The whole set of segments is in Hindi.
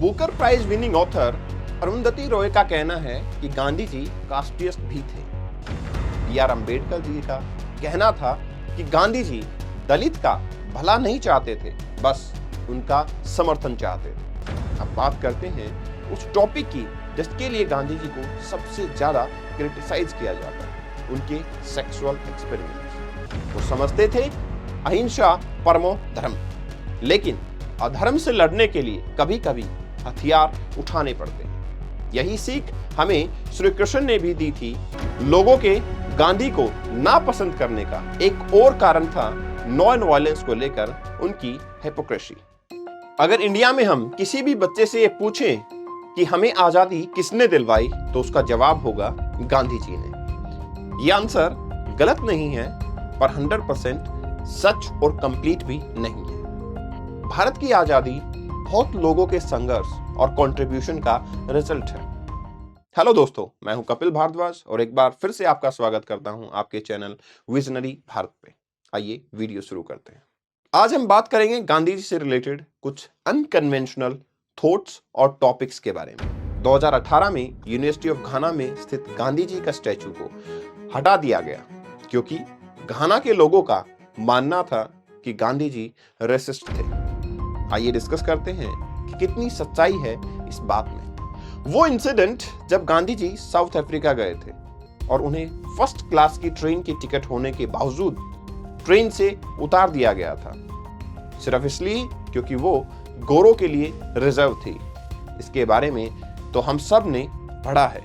Booker prize winning author Arundhati Roy का कहना है कि गांधी जी कास्टिस्ट भी थे। बी.आर. अम्बेडकर जी का कहना था कि गांधी जी दलित का भला नहीं चाहते थे, बस उनका समर्थन चाहते थे। अब बात करते हैं उस टॉपिक की जिसके लिए गांधी जी को सबसे ज्यादा क्रिटिसाइज किया जाता है, उनके सेक्सुअल एक्सपेरिमेंट्स। वो समझते थे अहिंसा परमो धर्म, लेकिन अधर्म से लड़ने के लिए कभी कभी हथियार उठाने पड़ते हैं। यही सीख हमें श्री कृष्ण ने भी दी थी। लोगों के गांधी को नापसंद करने का एक और कारण था नॉन वायलेंस को लेकर उनकी हिपोक्रेसी। अगर इंडिया में हम किसी भी बच्चे से ये पूछें कि हमें आजादी किसने दिलवाई, तो उसका जवाब होगा गांधी जी ने। यह आंसर गलत नहीं है, पर 100% सच और कंप्लीट भी नहीं है। भारत की आजादी बहुत लोगों के संघर्ष और कंट्रीब्यूशन का रिजल्ट है। हेलो दोस्तों, मैं हूं कपिल भारद्वाज और एक बार फिर से आपका स्वागत करता हूं आपके चैनल विजनरी भारत पे। आइए वीडियो शुरू करते हैं। आज हम बात करेंगे गांधी जी से रिलेटेड कुछ अनकन्वेंशनल थॉट्स और टॉपिक्स के बारे में। 2018 में यूनिवर्सिटी ऑफ घाना में स्थित गांधी जी का स्टैचू को हटा दिया गया क्योंकि घाना के लोगों का मानना था कि गांधी जी रेसिस्ट थे। आइए डिस्कस करते हैं कि कितनी सच्चाई है इस बात में। वो इंसिडेंट जब गांधी जी साउथ अफ्रीका गए थे और उन्हें फर्स्ट क्लास की ट्रेन की टिकट होने के बावजूद ट्रेन से उतार दिया गया था, सिर्फ इसलिए क्योंकि वो गोरों के लिए रिजर्व थी। इसके बारे में तो हम सब ने पढ़ा है।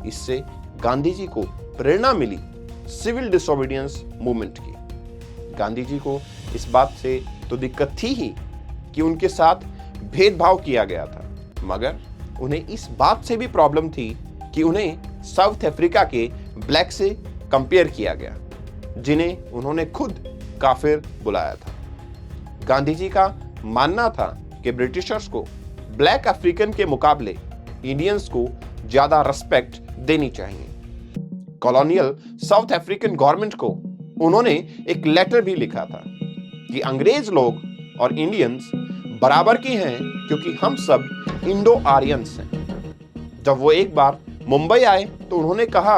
इससे गांधी जी को प्रेरणा मिली सिविल डिसोबीडियंस मूवमेंट की। गांधी जी को इस बात से तो दिक्कत थी ही कि उनके साथ भेदभाव किया गया था, मगर उन्हें इस बात से भी प्रॉब्लम थी कि उन्हें साउथ अफ्रीका के ब्लैक से कंपेयर किया गया, जिन्हें उन्होंने खुद काफिर बुलाया था। गांधी जी का मानना था कि ब्रिटिशर्स को ब्लैक अफ्रीकन के मुकाबले इंडियंस को ज्यादा रिस्पेक्ट देनी चाहिए। कॉलोनियल साउथ अफ्रीकन गवर्नमेंट को उन्होंने एक लेटर भी लिखा था कि अंग्रेज लोग और इंडियंस बराबर के हैं क्योंकि हम सब इंडो आर्यंस हैं। जब वो एक बार मुंबई आए तो उन्होंने कहा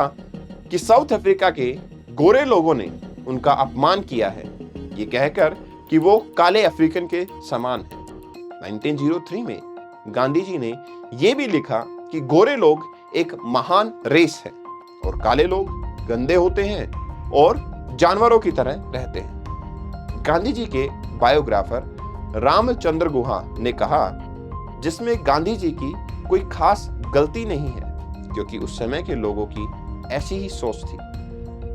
कि साउथ अफ्रीका के गोरे लोगों ने उनका अपमान किया है, ये कहकर कि वो काले अफ्रीकन के समान हैं। 1903 में गांधी जी ने ये भी लिखा कि गोरे लोग एक महान रेस है और काले लोग गंदे होते हैं और जानवरों की तरह रहते हैं। गांधी जी के बायोग्राफर रामचंद्र गुहा ने कहा, जिसमें गांधी जी की कोई खास गलती नहीं है क्योंकि उस समय के लोगों की ऐसी ही सोच थी।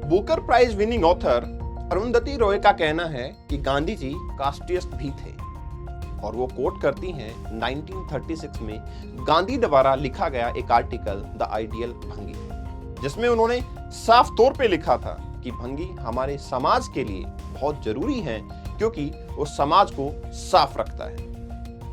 Booker prize winning author Arundhati Roy का कहना है कि गांधी जी कास्टिस्ट भी थे और वो कोट करती हैं 1936 में गांधी द्वारा लिखा गया एक आर्टिकल द आइडियल भंगी, जिसमें उन्होंने साफ तौर पे लिखा था कि भंगी हमारे समाज के लिए बहुत जरूरी है क्योंकि वो समाज को साफ रखता है।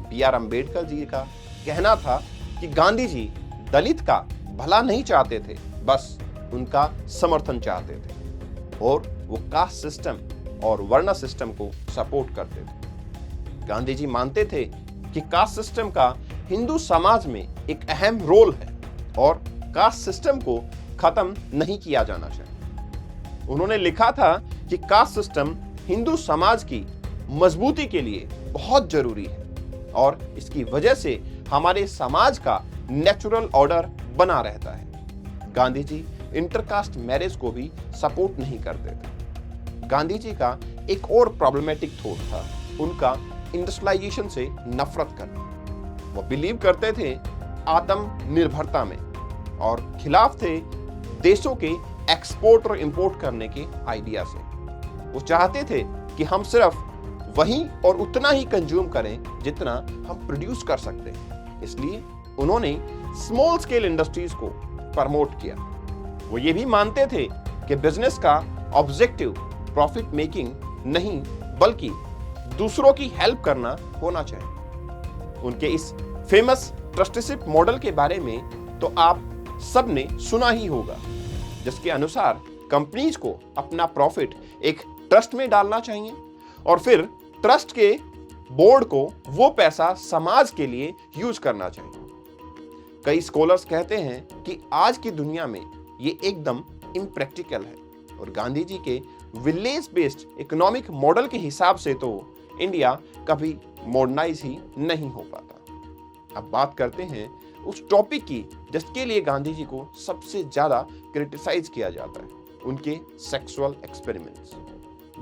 बी.आर. अम्बेडकर जी का कहना था कि गांधी जी दलित का भला नहीं चाहते थे, बस उनका समर्थन चाहते थे और वो कास्ट सिस्टम और वर्ण सिस्टम को सपोर्ट करते थे। गांधी जी मानते थे कि कास्ट सिस्टम का हिंदू समाज में एक अहम रोल है और कास्ट सिस्टम को खत्म नहीं किया जाना चाहिए। उन्होंने लिखा था कि कास्ट सिस्टम हिंदू समाज की मजबूती के लिए बहुत जरूरी है और इसकी वजह से हमारे समाज का नेचुरल ऑर्डर बना रहता है। गांधी जी इंटरकास्ट मैरिज को भी सपोर्ट नहीं करते थे। गांधी जी का एक और प्रॉब्लमेटिक थॉट था उनका इंडस्ट्रियलाइजेशन से नफरत करना। वो बिलीव करते थे आत्मनिर्भरता में और खिलाफ थे देशों के एक्सपोर्ट और इंपोर्ट करने के आइडिया से। वो चाहते थे कि हम सिर्फ वही और उतना ही कंज्यूम करें जितना हम प्रोड्यूस कर सकते हैं। इसलिए उन्होंने स्मॉल स्केल इंडस्ट्रीज को प्रमोट किया। वो ये भी मानते थे कि बिजनेस का ऑब्जेक्टिव प्रॉफिट मेकिंग नहीं बल्कि दूसरों की हेल्प करना होना चाहिए। उनके इस फेमस ट्रस्टीशिप मॉडल के बारे में तो आप सबने सुना ही होगा, जिसके अनुसार कंपनीज को अपना प्रॉफिट एक ट्रस्ट में डालना चाहिए और फिर ट्रस्ट के बोर्ड को वो पैसा समाज के लिए यूज करना चाहिए। कई स्कॉलर्स कहते हैं कि आज की दुनिया में ये एकदम इम्प्रैक्टिकल है और गांधी जी के विलेज बेस्ड इकोनॉमिक मॉडल के हिसाब से तो इंडिया कभी मॉडर्नाइज ही नहीं हो पाता। अब बात करते हैं उस टॉपिक की जिसके लिए गांधी जी को सबसे ज्यादा क्रिटिसाइज किया जाता है, उनके सेक्सुअल एक्सपेरिमेंट्स।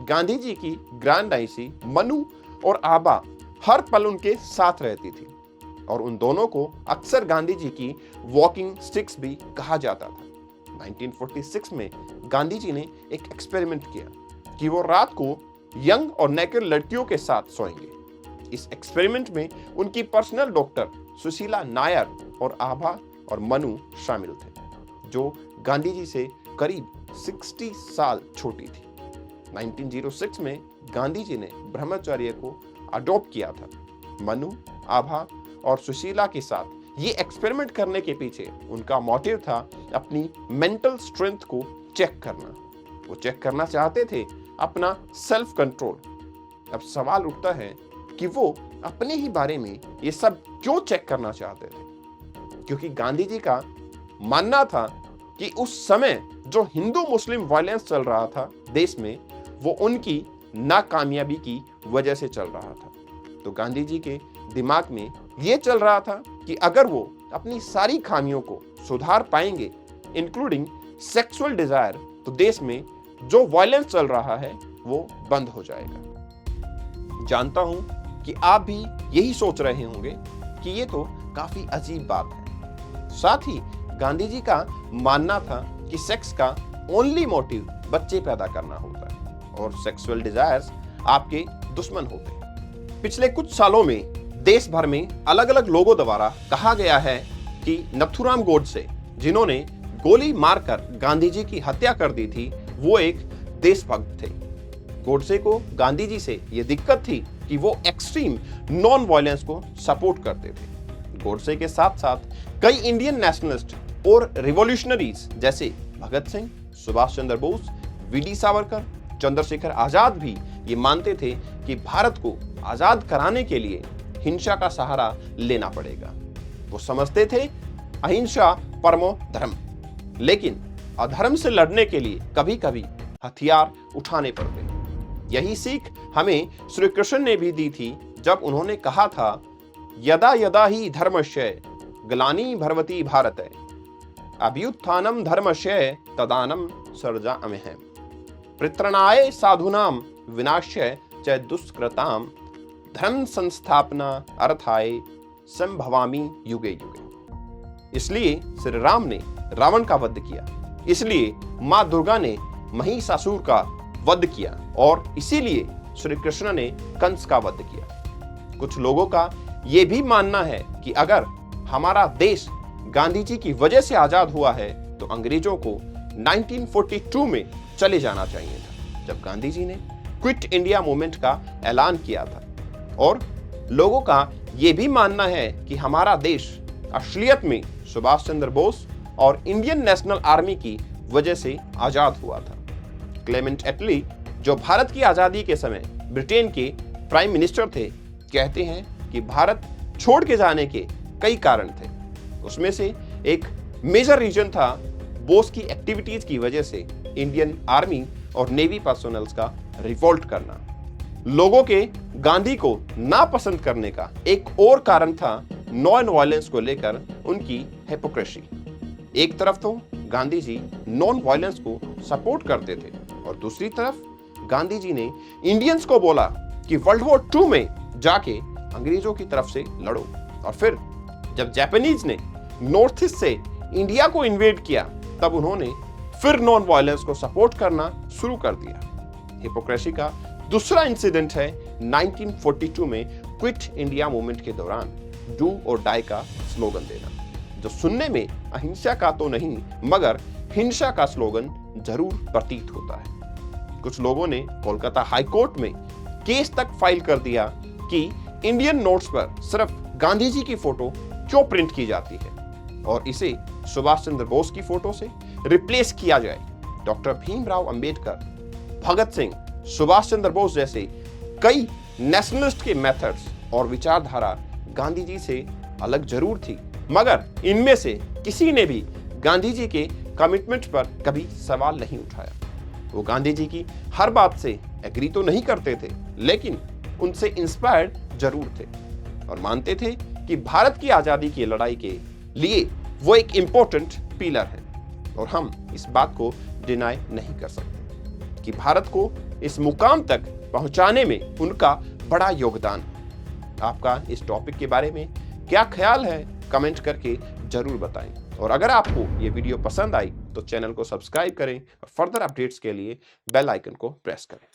गांधी जी की ग्रैंड आइसी मनु और आबा हर पल उनके साथ रहती थी और उन दोनों को अक्सर गांधी जी की वॉकिंग स्टिक्स भी कहा जाता था। 1946 में गांधी जी ने एक एक्सपेरिमेंट किया कि वो रात को यंग और नेकेड लड़कियों के साथ सोएंगे। इस एक्सपेरिमेंट में उनकी पर्सनल डॉक्टर सुशीला नायर और आभा और मनु शामिल थे, जो गांधी जी से करीब 60 साल छोटी थी। 1906 में गांधी जी ने ब्रह्मचर्य को अडॉप्ट किया था। मनु, आभा और सुशीला के साथ ये एक्सपेरिमेंट करने के पीछे उनका मोटिव था अपनी मेंटल स्ट्रेंथ को चेक करना। वो चेक करना चाहते थे अपना सेल्फ कंट्रोल। अब सवाल उठता है कि वो अपने ही बारे में ये सब क्यों चेक करना चाहते थे? क्योंकि गांधी जी का मानना था कि उस समय जो हिंदू मुस्लिम वायलेंस चल रहा था देश में, वो उनकी नाकामयाबी की वजह से चल रहा था। तो गांधी जी के दिमाग में ये चल रहा था कि अगर वो अपनी सारी खामियों को सुधार पाएंगे, इंक्लूडिंग सेक्सुअल डिजायर, तो देश में जो वायलेंस चल रहा है वो बंद हो जाएगा। जानता हूं कि आप भी यही सोच रहे होंगे कि ये तो काफी अजीब बात है। साथ ही गांधी जी का मानना था कि सेक्स का ओनली मोटिव बच्चे पैदा करना होता है और सेक्सुअल डिजायर्स आपके दुश्मन होते हैं। पिछले कुछ सालों में देश भर में अलग अलग लोगों द्वारा कहा गया है कि नथुराम गोडसे, जिन्होंने गोली मारकर गांधी जी की हत्या कर दी थी, वो एक देशभक्त थे। गोडसे को गांधी जी से ये दिक्कत थी कि वो एक्सट्रीम नॉन वायलेंस को सपोर्ट करते थे। गोडसे के साथ साथ कई इंडियन नेशनलिस्ट और रिवॉल्यूशनरीज जैसे भगत सिंह, सुभाष चंद्र बोस, वीडी सावरकर, चंद्रशेखर आजाद भी ये मानते थे कि भारत को आजाद कराने के लिए हिंसा का सहारा लेना पड़ेगा। वो समझते थे अहिंसा परमो धर्म, लेकिन अधर्म से लड़ने के लिए कभी कभी हथियार उठाने पड़ते। यही सीख हमें श्री कृष्ण ने भी दी थी जब उन्होंने कहा था, यदा यदा ही धर्मस्य ग्लानि भवति भारत अभ्युत्थानम धर्मस्य तदानम सर्वजाम्यहम् परित्राणाय साधूनां विनाशाय च दुष्कृताम धर्म संस्थापना अर्थाय संभवामि युगे युगे। इसलिए श्री राम ने रावण का वध किया, इसलिए मां दुर्गा ने महिषासुर का वध किया और इसीलिए श्री कृष्ण ने कंस का वध किया। कुछ लोगों का यह भी मानना है कि अगर हमारा देश गांधी जी की वजह से आजाद हुआ है तो अंग्रेजों को 1942 में चले जाना चाहिए था, जब गांधी जी ने क्विट इंडिया मूवमेंट का ऐलान किया था। और लोगों का यह भी मानना है कि हमारा देश असलियत में सुभाष चंद्र बोस और इंडियन नेशनल आर्मी की वजह से आजाद हुआ था। क्लेमेंट एटली, जो भारत की आजादी के समय ब्रिटेन के प्राइम मिनिस्टर थे, कहते हैं कि भारत छोड़ के जाने के कई कारण थे। उसमें से एक मेजर रीजन था बोस की एक्टिविटीज की वजह से इंडियन आर्मी और नेवी पर्सोनल्स का रिवोल्ट करना। लोगों के गांधी को नापसंद करने का एक और कारण था नॉन वायलेंस को लेकर उनकी हिपोक्रेसी। एक तरफ तो गांधी जी नॉन वायलेंस को सपोर्ट करते थे और दूसरी तरफ गांधी जी ने इंडियंस को बोला कि वर्ल्ड वॉर 2 में जाके अंग्रेजों की तरफ से लड़ो। और फिर जब जापानीज ने नॉर्थ ईस्ट से इंडिया को इन्वेड किया, तब उन्होंने फिर नॉन वायलेंस को सपोर्ट करना शुरू कर दिया। हिपोक्रेसी का दूसरा इंसिडेंट है 1942 में क्विट इंडिया मूवमेंट के दौरान डू और डाई का स्लोगन देना, जो सुनने में अहिंसा का तो नहीं मगर हिंसा का स्लोगन जरूर प्रतीत होता है। कुछ लोगों ने कोलकाता हाई कोर्ट में केस तक फाइल कर दिया कि इंडियन नोट्स पर सिर्फ गांधी जी की फोटो क्यों प्रिंट की जाती है और इसे सुभाष चंद्र बोस की फोटो से रिप्लेस किया जाए। डॉक्टर भीमराव अंबेडकर, भगत सिंह, सुभाष चंद्र बोस जैसे कई नेशनलिस्ट के मेथड्स और विचारधारा गांधी जी से अलग जरूर थी, मगर इनमें से किसी ने भी गांधी जी के कमिटमेंट पर कभी सवाल नहीं उठाया। वो गांधी जी की हर बात से एग्री तो नहीं करते थे, लेकिन उनसे इंस्पायर्ड जरूर थे और मानते थे कि भारत की आजादी की लड़ाई के लिए वो एक इंपॉर्टेंट पिलर है। और हम इस बात को डिनाई नहीं कर सकते कि भारत को इस मुकाम तक पहुंचाने में उनका बड़ा योगदान है। आपका इस टॉपिक के बारे में क्या ख्याल है, कमेंट करके जरूर बताएं। और अगर आपको ये वीडियो पसंद आई तो चैनल को सब्सक्राइब करें और फर्दर अपडेट्स के लिए बेल आइकन को प्रेस करें।